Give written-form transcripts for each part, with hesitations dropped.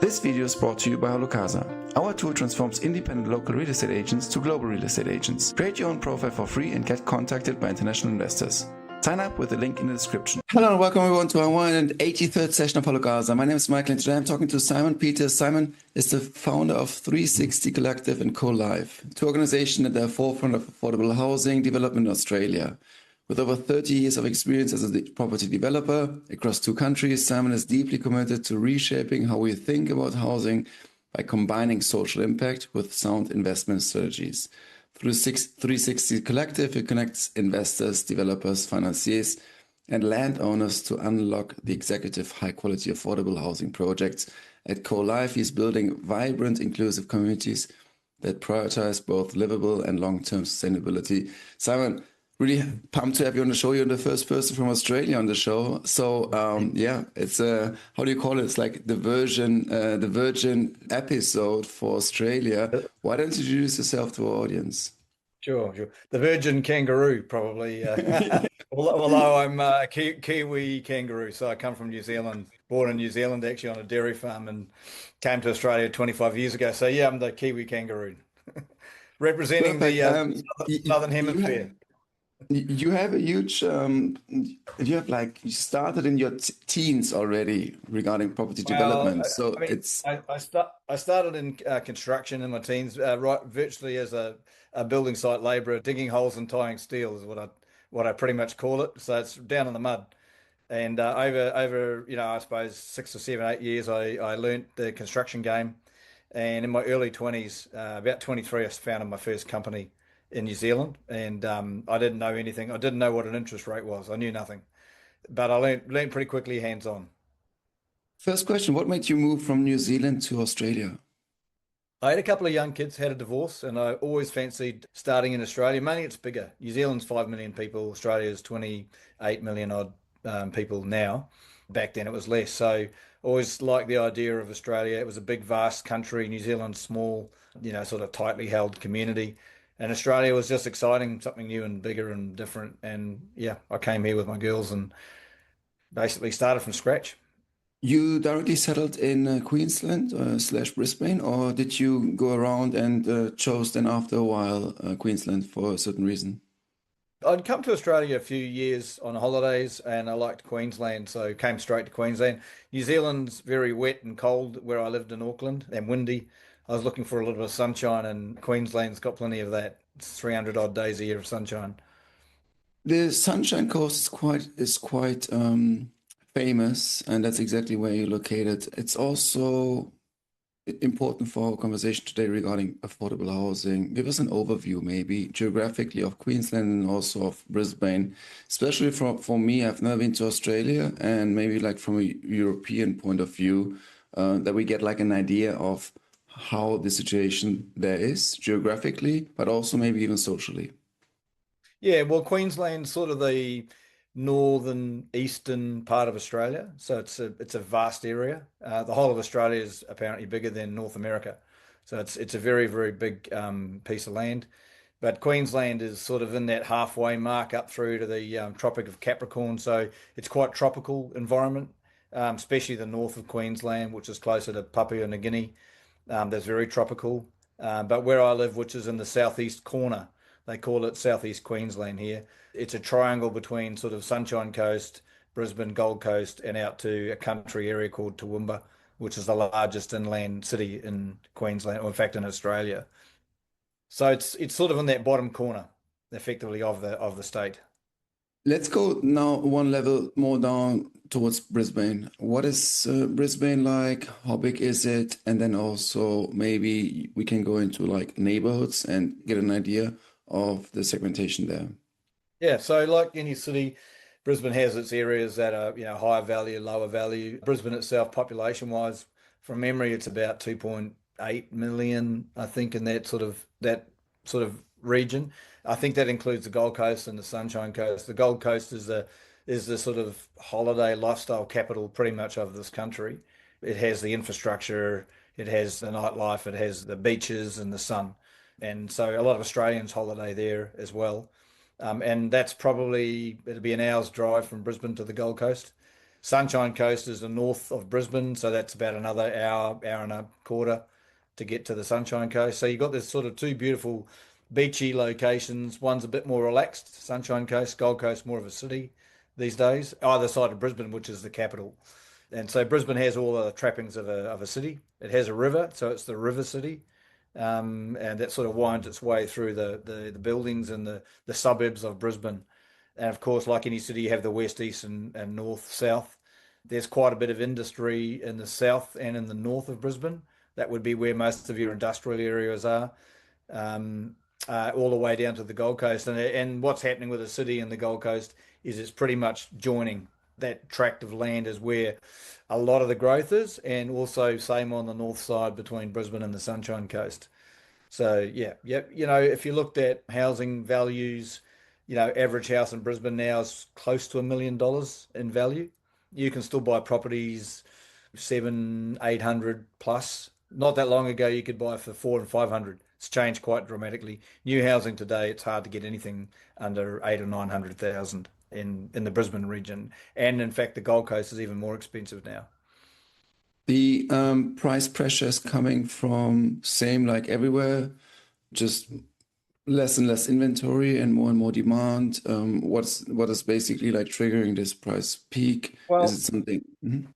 This video is brought to you by HalloCasa. Our tool transforms independent local real estate agents to global real estate agents. Create your own profile for free and get contacted by international investors. Sign up with the link in the description. Hello and welcome everyone to our 183rd session of HalloCasa. My name is Michael and today I'm talking to Symon Peters. Symon is the founder of 360 Collective and CoLife, two organizations at the forefront of affordable housing development in Australia. With over 30 years of experience as a property developer across two countries, Symon is deeply committed to reshaping how we think about housing by combining social impact with sound investment strategies. Through 360 Collective, it connects investors, developers, financiers, and landowners to unlock the executive high-quality affordable housing projects. At CoLife, he's building vibrant, inclusive communities that prioritize both livable and long-term sustainability. Symon, really pumped to have you on the show. You're the first person from Australia on the show. So yeah, it's how do you call it? It's like the virgin episode for Australia. Why don't you introduce yourself to our audience? Sure. The virgin kangaroo, probably. Although I'm a Kiwi kangaroo, so I come from New Zealand, born in New Zealand, actually on a dairy farm, and came to Australia 25 years ago. So yeah, I'm the Kiwi kangaroo, representing the Southern Hemisphere. You have a huge, you started in your teens already regarding property development. So I started in construction in my teens, right, virtually as a building site labourer, digging holes and tying steel is what I pretty much call it. So it's down in the mud. And over I suppose 6 or 7, 8 years, I learnt the construction game. And in my early 20s, about 23, I founded my first company in New Zealand, and I didn't know anything. I didn't know what an interest rate was. I knew nothing, but I learned pretty quickly hands-on. First question, what made you move from New Zealand to Australia? I had a couple of young kids, had a divorce, and I always fancied starting in Australia. Mainly it's bigger. New Zealand's 5 million people. Australia's 28 million odd people now. Back then it was less. So always liked the idea of Australia. It was a big, vast country. New Zealand's small, sort of tightly held community. And Australia was just exciting, something new and bigger and different. And yeah, I came here with my girls and basically started from scratch. You directly settled in Queensland / Brisbane, or did you go around and chose then after a while Queensland for a certain reason? I'd come to Australia a few years on holidays and I liked Queensland, so came straight to Queensland. New Zealand's very wet and cold where I lived in Auckland, and windy. I was looking for a little bit of sunshine, and Queensland's got plenty of that. It's 300 odd days a year of sunshine. The Sunshine Coast is quite famous, and that's exactly where you're located. It's also important for our conversation today regarding affordable housing. Give us an overview, maybe geographically, of Queensland and also of Brisbane. Especially for me, I've never been to Australia, and maybe like from a European point of view, that we get like an idea of how the situation there is geographically, but also maybe even socially. Yeah, well, Queensland's sort of the northern eastern part of Australia, so it's a vast area. The whole of Australia is apparently bigger than North America, so it's a very, very big piece of land. But Queensland is sort of in that halfway mark up through to the Tropic of Capricorn, so it's quite tropical environment, especially the north of Queensland, which is closer to Papua New Guinea. That's very tropical. But where I live, which is in the southeast corner, they call it Southeast Queensland here. It's a triangle between sort of Sunshine Coast, Brisbane, Gold Coast, and out to a country area called Toowoomba, which is the largest inland city in Queensland, or in fact in Australia. So it's sort of in that bottom corner, effectively, of the state. Let's go now one level more down towards Brisbane. What is Brisbane like? How big is it? And then also maybe we can go into like neighborhoods and get an idea of the segmentation there. Yeah, so like any city, Brisbane has its areas that are, higher value, lower value. Brisbane itself, population-wise, from memory, it's about 2.8 million, I think, in that sort of region. I think that includes the Gold Coast and the Sunshine Coast. The Gold Coast is the sort of holiday lifestyle capital pretty much of this country. It has the infrastructure, it has the nightlife, it has the beaches and the sun. And so a lot of Australians holiday there as well. And that's it'll be an hour's drive from Brisbane to the Gold Coast. Sunshine Coast is the north of Brisbane, so that's about another hour, hour and a quarter to get to the Sunshine Coast. So you've got this sort of two beautiful beachy locations. One's a bit more relaxed, Sunshine Coast, Gold Coast, more of a city these days, either side of Brisbane, which is the capital. And so Brisbane has all the trappings of a city. It has a river, so it's the river city. And that sort of winds its way through the buildings and the suburbs of Brisbane. And of course, like any city, you have the west, east, and north, south. There's quite a bit of industry in the south and in the north of Brisbane. That would be where most of your industrial areas are, um, all the way down to the Gold Coast. And what's happening with the city and the Gold Coast is it's pretty much joining. That tract of land is where a lot of the growth is, and also same on the north side between Brisbane and the Sunshine Coast. So yeah. If you looked at housing values, average house in Brisbane now is close to $1 million in value. You can still buy properties 700, 800 plus. Not that long ago, you could buy for 400 and 500. It's changed quite dramatically. New housing today, it's hard to get anything under 8 or 900,000 in the Brisbane region, and in fact, the Gold Coast is even more expensive now. The price pressure is coming from same like everywhere, just less and less inventory and more demand. What is basically like triggering this price peak? Well, Is it something? Mhm.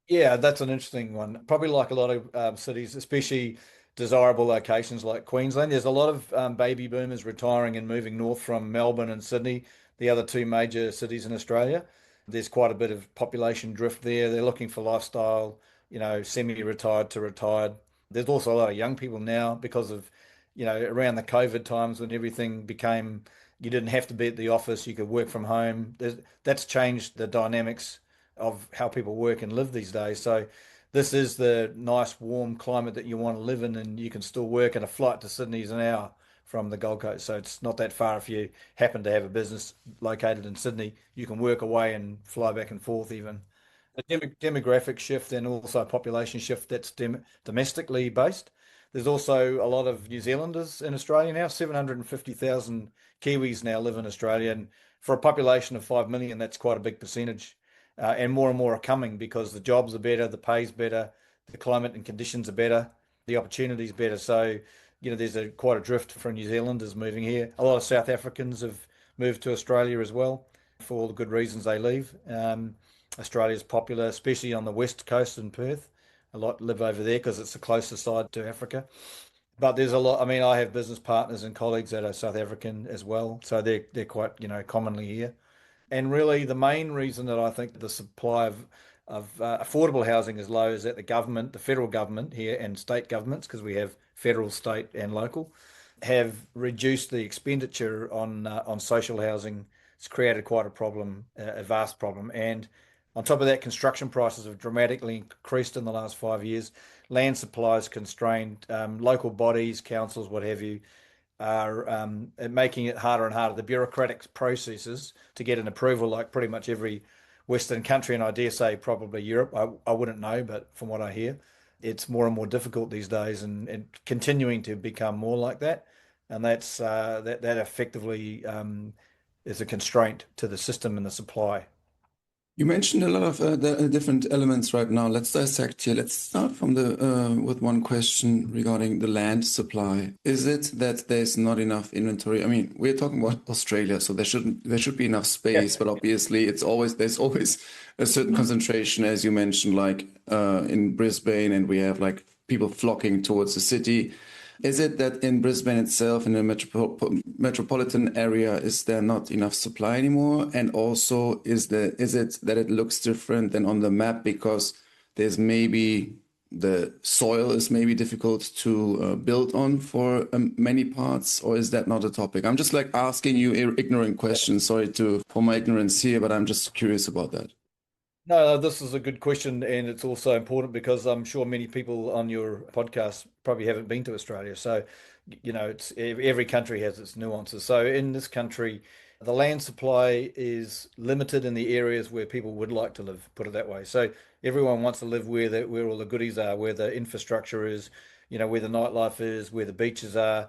yeah, that's an interesting one. Probably like a lot of cities, especially desirable locations like Queensland. There's a lot of baby boomers retiring and moving north from Melbourne and Sydney, the other two major cities in Australia. There's quite a bit of population drift there. They're looking for lifestyle, semi-retired to retired. There's also a lot of young people now because of, around the COVID times when everything became, you didn't have to be at the office, you could work from home. That's changed the dynamics of how people work and live these days. So this is the nice warm climate that you want to live in, and you can still work, and a flight to Sydney is an hour from the Gold Coast. So it's not that far if you happen to have a business located in Sydney. You can work away and fly back and forth even. A demographic shift and also a population shift that's domestically based. There's also a lot of New Zealanders in Australia now. 750,000 Kiwis now live in Australia, and for a population of 5 million, that's quite a big percentage. And more are coming because the jobs are better, the pay's better, the climate and conditions are better, the opportunities better. So, there's quite a drift for New Zealanders moving here. A lot of South Africans have moved to Australia as well for all the good reasons they leave. Australia's popular, especially on the west coast in Perth. A lot live over there because it's the closest side to Africa. But there's a lot. I mean, I have business partners and colleagues that are South African as well, so they're quite commonly here. And really, the main reason that I think the supply of affordable housing is low is that the government, the federal government here, and state governments, because we have federal, state, and local, have reduced the expenditure on social housing. It's created quite a problem, a vast problem. And on top of that, construction prices have dramatically increased in the last 5 years. Land supply is constrained. Local bodies, councils, what have you, are making it harder and harder. The bureaucratic processes to get an approval, like pretty much every Western country, and I dare say probably Europe. I wouldn't know, but from what I hear, it's more and more difficult these days, and continuing to become more like that. And that effectively is a constraint to the system and the supply. You mentioned a lot of the different elements right now. Let's dissect here. Let's start from the with one question regarding the land supply. Is it that there's not enough inventory? I mean, we're talking about Australia, so there should be enough space, but obviously there's always a certain concentration, as you mentioned, like in Brisbane, and we have like people flocking towards the city. Is it that in Brisbane itself, in the metropolitan area, is there not enough supply anymore? And also, is it that it looks different than on the map because there's maybe the soil is maybe difficult to build on for many parts, or is that not a topic? I'm just like asking you ignorant questions. Sorry for my ignorance here, but I'm just curious about that. No, this is a good question, and it's also important because I'm sure many people on your podcast probably haven't been to Australia. So, it's every country has its nuances. So, in this country, the land supply is limited in the areas where people would like to live, put it that way. So, everyone wants to live where all the goodies are, where the infrastructure is, where the nightlife is, where the beaches are.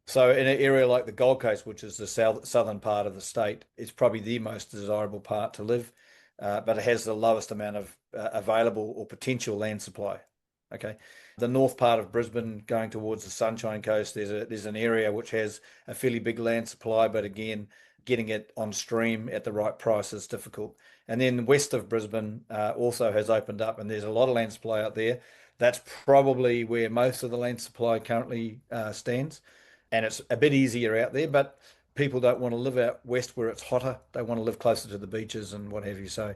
So, in an area like the Gold Coast, which is the southern part of the state, it's probably the most desirable part to live. but it has the lowest amount of available or potential land supply. Okay. The north part of Brisbane going towards the Sunshine Coast, there's an area which has a fairly big land supply, but again, getting it on stream at the right price is difficult. And then west of Brisbane also has opened up, and there's a lot of land supply out there. That's probably where most of the land supply currently stands. And it's a bit easier out there, but people don't want to live out west where it's hotter. They want to live closer to the beaches and what have you. So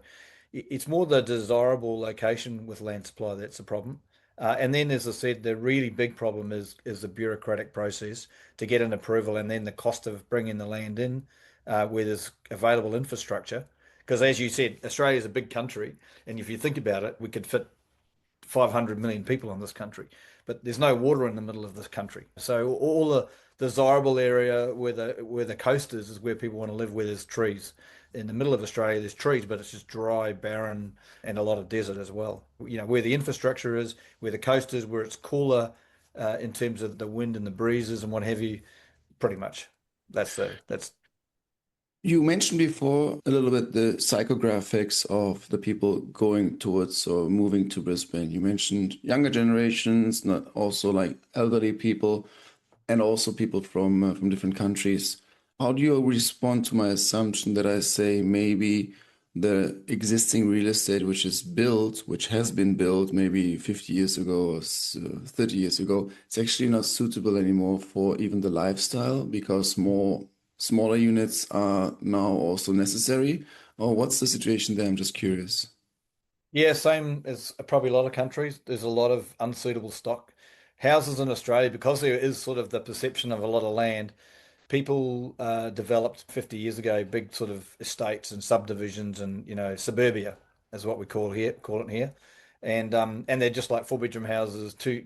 it's more the desirable location with land supply that's the problem. And then, as I said, the really big problem is the bureaucratic process to get an approval, and then the cost of bringing the land in where there's available infrastructure. Because as you said, Australia is a big country, and if you think about it, we could fit 500 million people in this country, but there's no water in the middle of this country. So all the desirable area where the coast is where people want to live, where there's trees. In the middle of Australia, there's trees, but it's just dry, barren, and a lot of desert as well. You know, where the infrastructure is, where the coast is, where it's cooler in terms of the wind and the breezes and what have you. Pretty much, that's. You mentioned before a little bit the psychographics of the people going towards or moving to Brisbane. You mentioned younger generations, not also like elderly people, and also people from different countries. How do you respond to my assumption that I say maybe the existing real estate which is built, which has been built maybe 50 years ago or 30 years ago, it's actually not suitable anymore for even the lifestyle because more smaller units are now also necessary? Or what's the situation there? I'm just curious. Yeah, same as probably a lot of countries. There's a lot of unsuitable stock. Houses in Australia, because there is sort of the perception of a lot of land, people developed 50 years ago big sort of estates and subdivisions and suburbia is what we call it here, and they're just like four-bedroom houses, two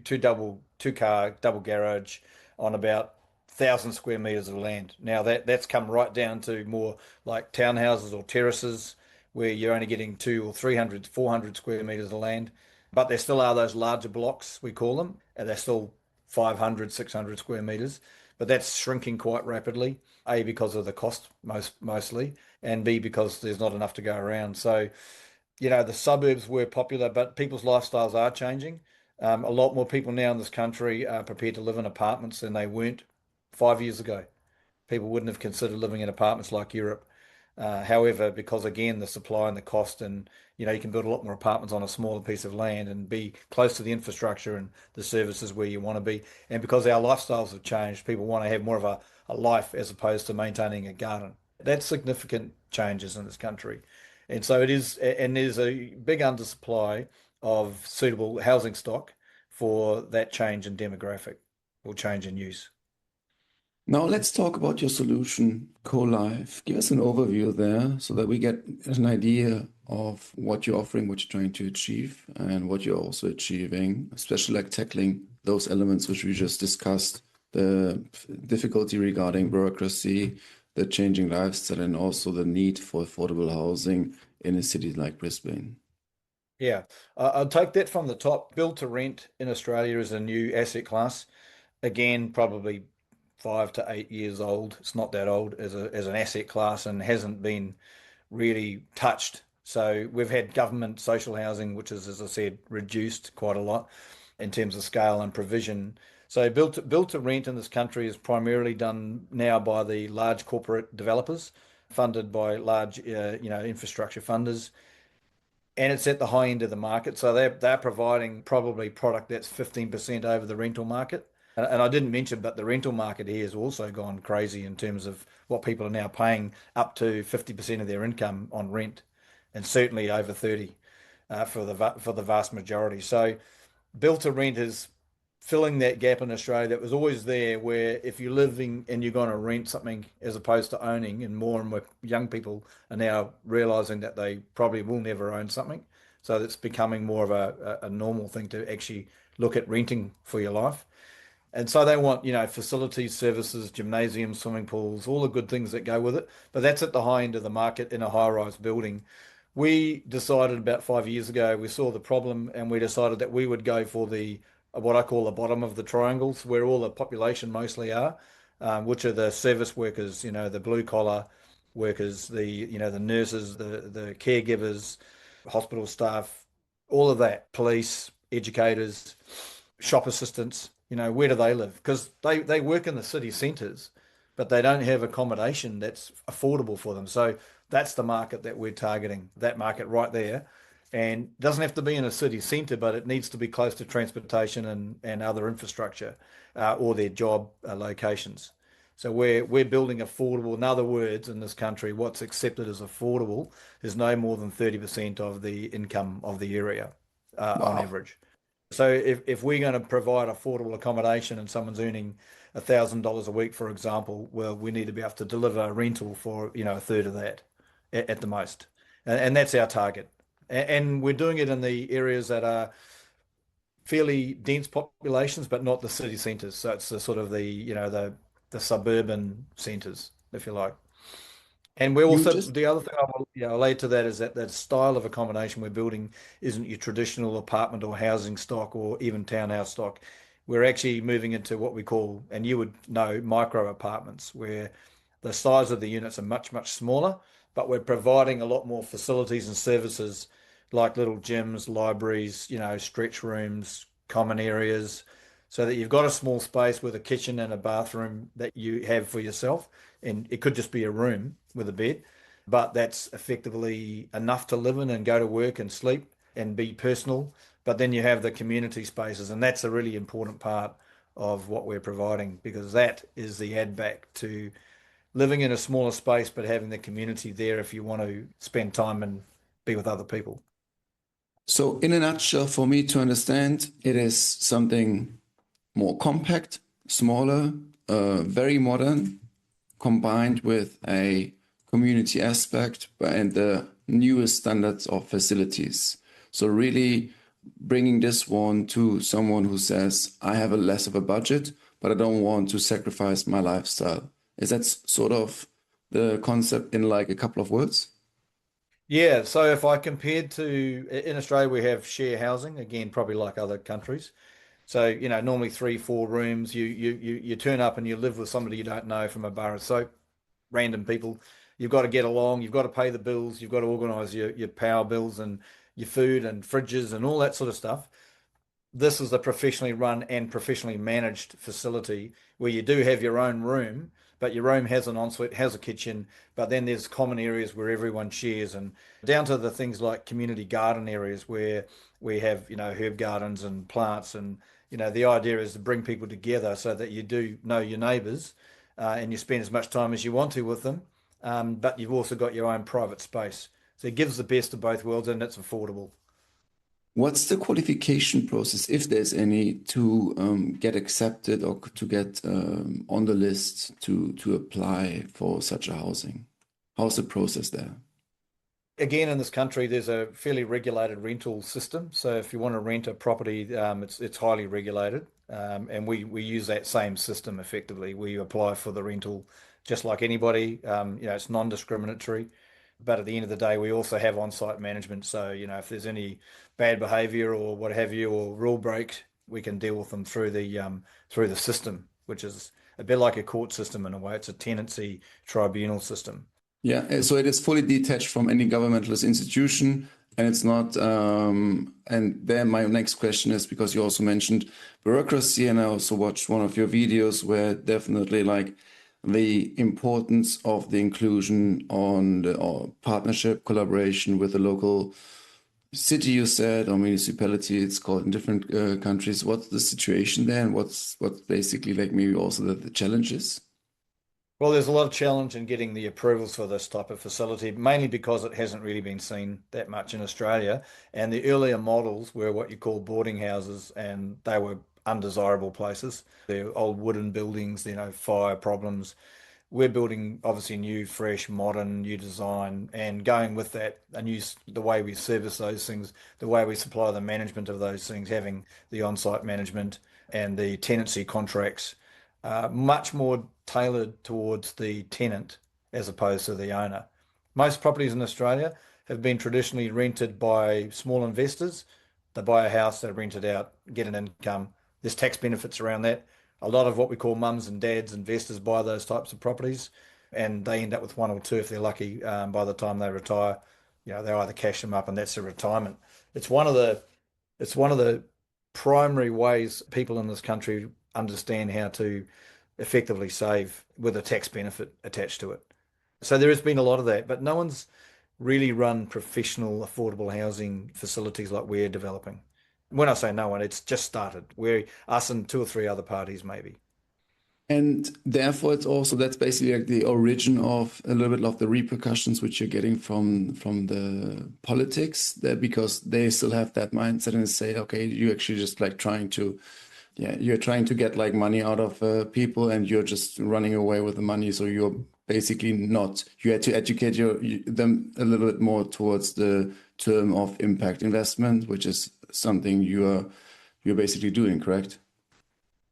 car double garage on about 1,000 square meters of land. Now that's come right down to more like townhouses or terraces where you're only getting 200 or 300, 400 square meters of land. But there still are those larger blocks, we call them, and they're still 500, 600 square meters. But that's shrinking quite rapidly, A, because of the cost mostly, and B, because there's not enough to go around. So, the suburbs were popular, but people's lifestyles are changing. A lot more people now in this country are prepared to live in apartments than they weren't 5 years ago. People wouldn't have considered living in apartments like Europe. However, because again, the supply and the cost, and you can build a lot more apartments on a smaller piece of land and be close to the infrastructure and the services where you want to be. And because our lifestyles have changed, people want to have more of a life as opposed to maintaining a garden. That's significant changes in this country. And so it is, and there's a big undersupply of suitable housing stock for that change in demographic or change in use. Now let's talk about your solution, CoLife. Give us an overview there so that we get an idea of what you're offering, what you're trying to achieve, and what you're also achieving, especially like tackling those elements which we just discussed, the difficulty regarding bureaucracy, the changing lifestyle, and also the need for affordable housing in a city like Brisbane. Yeah, I'll take that from the top. Build to rent in Australia is a new asset class. Again, probably 5 to 8 years old. It's not that old as an asset class and hasn't been really touched. So we've had government social housing, which is, as I said, reduced quite a lot in terms of scale and provision. So built to rent in this country is primarily done now by the large corporate developers, funded by large, infrastructure funders, and it's at the high end of the market. So they're providing probably product that's 15% over the rental market. And I didn't mention, but the rental market here has also gone crazy in terms of what people are now paying up to 50% of their income on rent, and certainly over 30 for the vast majority. So built to rent is filling that gap in Australia that was always there, where if you're living and you're going to rent something as opposed to owning, and more young people are now realizing that they probably will never own something. So it's becoming more of a normal thing to actually look at renting for your life. And so they want, facilities, services, gymnasiums, swimming pools, all the good things that go with it. But that's at the high end of the market in a high-rise building. We decided about 5 years ago, we saw the problem and we decided that we would go for what I call the bottom of the triangles, where all the population mostly are, which are the service workers, the blue collar, workers, the nurses, the caregivers, hospital staff, all of that, police, educators, shop assistants, where do they live? Because they work in the city centres, but they don't have accommodation that's affordable for them. So that's the market that we're targeting, that market right there. And it doesn't have to be in a city centre, but it needs to be close to transportation and other infrastructure or their job locations. So we're building affordable. In other words, in this country, what's accepted as affordable is no more than 30% of the income of the area on Wow. average. So if we're going to provide affordable accommodation and someone's earning $1,000 a week, for example, well, we need to be able to deliver a rental for, a third of that at the most. And that's our target. And we're doing it in the areas that are fairly dense populations, but not the city centres. So it's the sort of the suburban centres, if you like. And we're You also, just the other thing I will, I'll add to that is that style of accommodation we're building isn't your traditional apartment or housing stock or even townhouse stock. We're actually moving into what we call, and you would know, micro apartments, where the size of the units are much, much smaller, but we're providing a lot more facilities and services like little gyms, libraries, stretch rooms, common areas, so that you've got a small space with a kitchen and a bathroom that you have for yourself. And it could just be a room with a bed, but that's effectively enough to live in and go to work and sleep and be personal. But then you have the community spaces, and that's a really important part of what we're providing because that is the add back to living in a smaller space, but having the community there if you want to spend time and be with other people. so in a nutshell, for me to understand, it is something more compact, smaller, very modern, combined with a community aspect and the newest standards of facilities. So really bringing this one to someone who says, I have a less of a budget, but I don't want to sacrifice my lifestyle. Is that sort of the concept in like a couple of words? Yeah, so if I compared to in Australia, we have share housing, again, probably like other countries. So, normally three, four rooms, you turn up and you live with somebody you don't know from a bar of soap, random people. You've got to get along, you've got to pay the bills, you've got to organise your power bills and your food and fridges and all that sort of stuff. This is a professionally run and professionally managed facility where you do have your own room, but your room has an ensuite, has a kitchen, but then there's common areas where everyone shares and down to the things like community garden areas where we have, herb gardens and plants. And, the idea is to bring people together so that you do know your neighbours and you spend as much time as you want to with them. But you've also got your own private space. So it gives the best of both worlds and it's affordable. What's the qualification process, if there's any, to get accepted or to get on the list to apply for such a housing? How's the process there? Again, in this country, there's a fairly regulated rental system. So if you want to rent a property, it's highly regulated, and we use that same system effectively. We apply for the rental just like anybody. It's non-discriminatory, but at the end of the day, we also have on-site management. So if there's any bad behaviour or what have you, or rule break, we can deal with them through the system, which is a bit like a court system in a way. It's a tenancy tribunal system. Yeah, so it is fully detached from any governmentalist institution, and it's not. And then my next question is because you also mentioned bureaucracy, and I also watched one of your videos where definitely like the importance of the inclusion on the or partnership collaboration with the local city, you said, or municipality, it's called in different countries. What's the situation there, and what's basically like maybe also the challenges? Well, there's a lot of challenge in getting the approvals for this type of facility, mainly because it hasn't really been seen that much in Australia. And the earlier models were what you call boarding houses, and they were undesirable places. They're old wooden buildings, fire problems. We're building obviously new, fresh, modern, new design, and going with that, the way we service those things, the way we supply the management of those things, having the on-site management and the tenancy contracts much more tailored towards the tenant as opposed to the owner. Most properties in Australia have been traditionally rented by small investors. They buy a house, they rent it out, get an income. There's tax benefits around that. A lot of what we call mums and dads investors buy those types of properties. and they end up with one or two if they're lucky. By the time they retire, they either cash them up and that's their retirement. It's one of the it's one of the primary ways people in this country understand how to effectively save with a tax benefit attached to it. So there has been a lot of that, but no one's really run professional affordable housing facilities like we're developing. When I say no one, it's just started. We're us and two or three other parties maybe. And therefore, it's also that's basically like the origin of a little bit of the repercussions which you're getting from the politics there, because they still have that mindset and say, okay, you actually just like trying to, yeah, you're trying to get like money out of people, and you're just running away with the money. So you're basically not. You had to educate them a little bit more towards the term of impact investment, which is something you're basically doing, correct?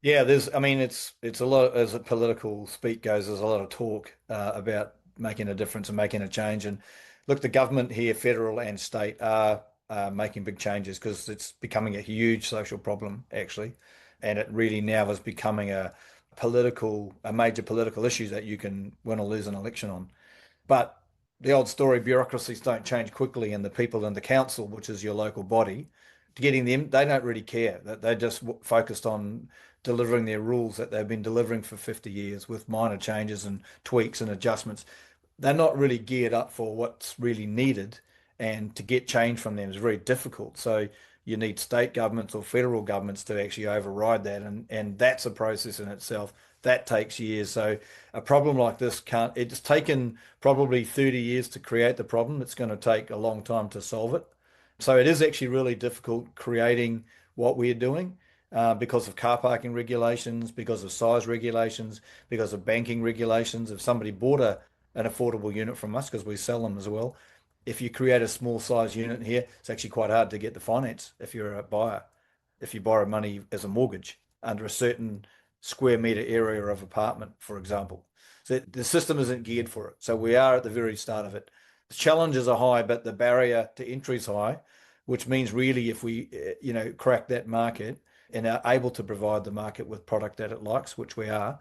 Yeah, I mean, it's a lot, as a political speak goes, there's a lot of talk about making a difference and making a change. And look, the government here, federal and state, are making big changes because it's becoming a huge social problem, actually. And it really now is becoming a major political issue that you can win or lose an election on. But the old story, bureaucracies don't change quickly, and the people in the council, which is your local body, getting them, they don't really care. They're just focused on delivering their rules that they've been delivering for 50 years with minor changes and tweaks and adjustments. They're not really geared up for what's really needed, and to get change from them is very difficult. So you need state governments or federal governments to actually override that, and that's a process in itself. That takes years. So a problem like this it's taken probably 30 years to create the problem. It's going to take a long time to solve it. So it is actually really difficult creating what we're doing because of car parking regulations, because of size regulations, because of banking regulations. If somebody bought an affordable unit from us, because we sell them as well, if you create a small size unit here, it's actually quite hard to get the finance if you're a buyer, if you borrow money as a mortgage under a certain square meter area of apartment, for example. So the system isn't geared for it. So we are at the very start of it. The challenges are high, but the barrier to entry is high, which means really if we, crack that market and are able to provide the market with product that it likes, which we are,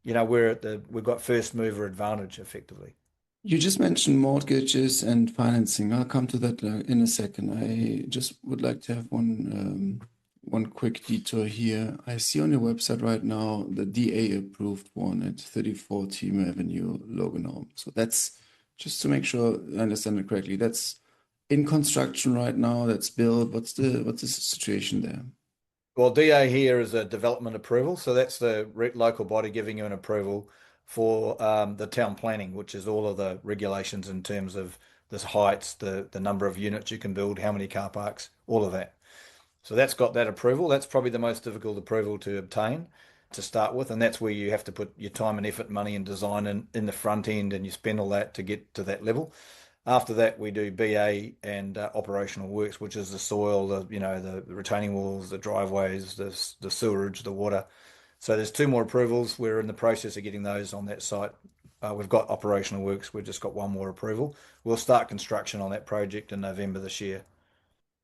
we've got first mover advantage effectively. You just mentioned mortgages and financing. I'll come to that in a second. I just would like to have one quick detour here. I see on your website right now the DA approved one at 34 Team Avenue, Loganholme. So that's just to make sure I understand it correctly. That's in construction right now. That's built. What's the situation there? Well, DA here is a development approval. So that's the local body giving you an approval for the town planning, which is all of the regulations in terms of the heights, the number of units you can build, how many car parks, all of that. So that's got that approval. That's probably the most difficult approval to obtain to start with. And that's where you have to put your time and effort, money and design in the front end, and you spend all that to get to that level. After that, we do BA and operational works, which is the soil, the retaining walls, the driveways, the sewerage, the water. So there's two more approvals. We're in the process of getting those on that site. We've got operational works. We've just got one more approval. We'll start construction on that project in November this year.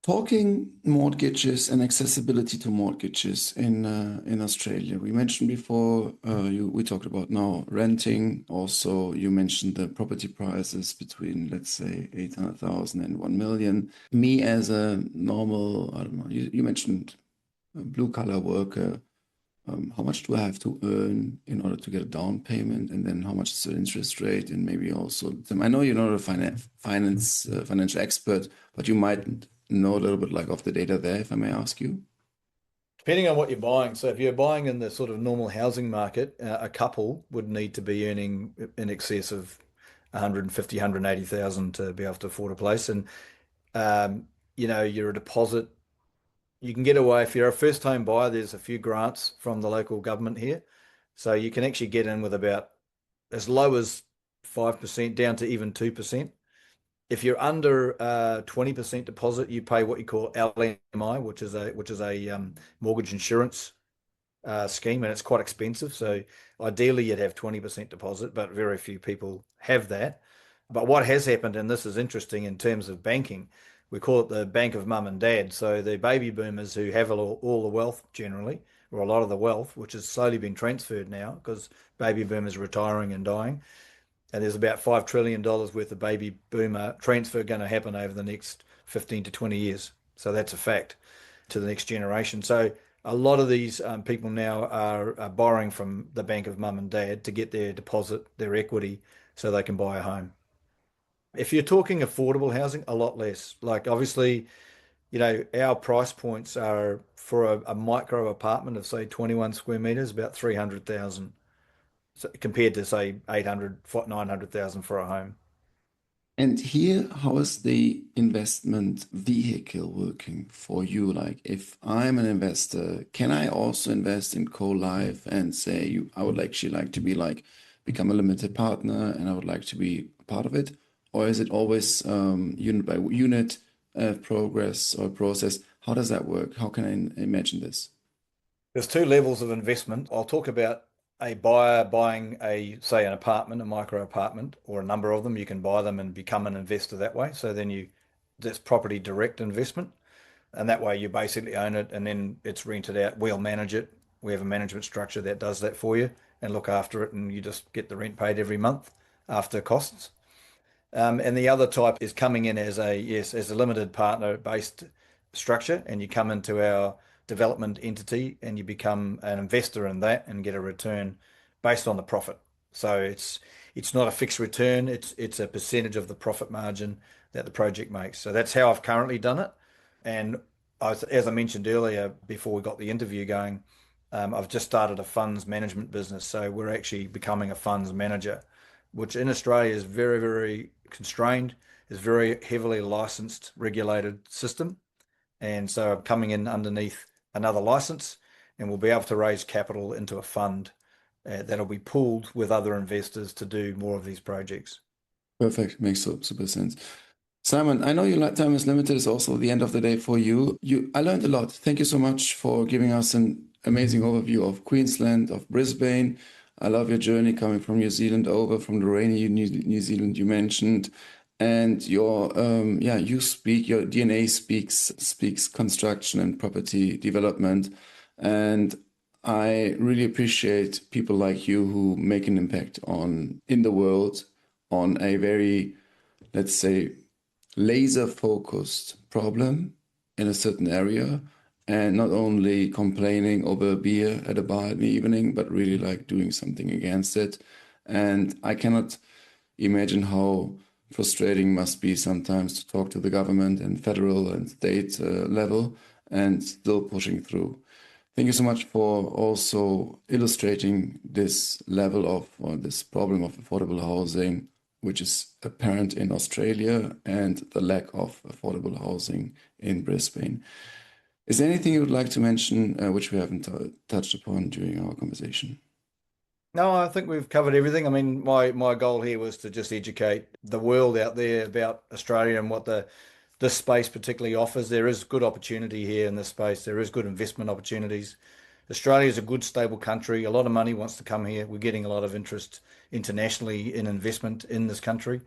Talking mortgages and accessibility to mortgages in Australia. We mentioned before, we talked about now renting. Also, you mentioned the property prices between, let's say, 800,000 and 1 million. Me as a normal, I don't know, you mentioned a blue collar worker. How much do I have to earn in order to get a down payment? And then how much is the interest rate? And maybe also, I know you're not a financial expert, but you might know a little bit like of the data there, if I may ask you. Depending on what you're buying. So if you're buying in the sort of normal housing market, a couple would need to be earning in excess of 150, 180,000 to be able to afford a place. And, your deposit, you can get away. If you're a first home buyer, there's a few grants from the local government here. So you can actually get in with about as low as 5% down to even 2%. If you're under 20% deposit, you pay what you call LMI, which is a mortgage insurance scheme, and it's quite expensive. So ideally, you'd have 20% deposit, but very few people have that. But what has happened, and this is interesting in terms of banking, we call it the bank of mum and dad. So the baby boomers who have all the wealth generally, or a lot of the wealth, which has slowly been transferred now because baby boomers are retiring and dying. And there's about $5 trillion worth of baby boomer transfer going to happen over the next 15 to 20 years. So that's a fact to the next generation. So a lot of these people now are borrowing from the bank of mum and dad to get their deposit, their equity, so they can buy a home. If you're talking affordable housing, a lot less. Like obviously, our price points are for a micro apartment of say 21 square meters, about 300,000, so compared to say 800, 900,000 for a home. And here, how is the investment vehicle working for you? Like, if I'm an investor, can I also invest in CoLife and say, I would actually like to be become a limited partner and I would like to be part of it? Or is it always unit by unit progress or process? How does that work? How can I imagine this? There's two levels of investment. I'll talk about a buyer buying say an apartment, a micro apartment, or a number of them. You can buy them and become an investor that way. So then that's property direct investment. And that way you basically own it and then it's rented out. We'll manage it. We have a management structure that does that for you and look after it. And you just get the rent paid every month after costs. And the other type is coming in as a limited partner based structure, and you come into our development entity and you become an investor in that and get a return based on the profit. So it's not a fixed return, it's a percentage of the profit margin that the project makes. So that's how I've currently done it. And as I mentioned earlier, before we got the interview going, I've just started a funds management business. So we're actually becoming a funds manager, which in Australia is very, very constrained, is very heavily licensed, regulated system. And so I'm coming in underneath another license and we'll be able to raise capital into a fund that'll be pooled with other investors to do more of these projects. Perfect. Makes super sense. Symon, I know your time is limited. It's also the end of the day for you. I learned a lot. Thank you so much for giving us an amazing overview of Queensland, of Brisbane. I love your journey coming from New Zealand over, from the rainy New Zealand you mentioned. And your DNA speaks construction and property development. And I really appreciate people like you who make an impact in the world on a very, let's say, laser focused problem in a certain area, and not only complaining over a beer at a bar in the evening, but really doing something against it. And I cannot imagine how frustrating must be sometimes to talk to the government and federal and state level and still pushing through. Thank you so much for also illustrating this this problem of affordable housing, which is apparent in Australia, and the lack of affordable housing in Brisbane. Is there anything you would like to mention which we haven't touched upon during our conversation? No, I think we've covered everything. I mean, my goal here was to just educate the world out there about Australia and what this space particularly offers. There is good opportunity here in this space. There is good investment opportunities. Australia is a good, stable country. A lot of money wants to come here. We're getting a lot of interest internationally in investment in this country,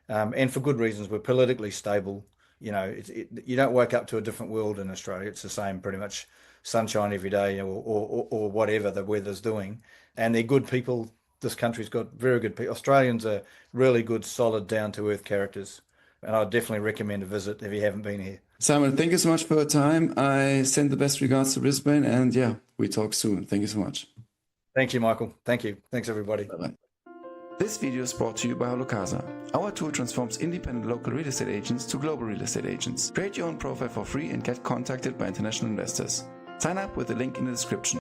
and for good reasons. We're politically stable. You don't wake up to a different world in Australia. It's the same, pretty much sunshine every day, or whatever the weather's doing. And they're good people. This country's got very good people. Australians are really good, solid, down-to-earth characters. And I'd definitely recommend a visit if you haven't been here. Symon, thank you so much for your time. I send the best regards to Brisbane, and yeah, we talk soon. Thank you so much. Thank you, Michael. Thank you. Thanks, everybody. Bye-bye. This video is brought to you by HalloCasa. Our tool transforms independent local real estate agents to global real estate agents. Create your own profile for free and get contacted by international investors. Sign up with the link in the description.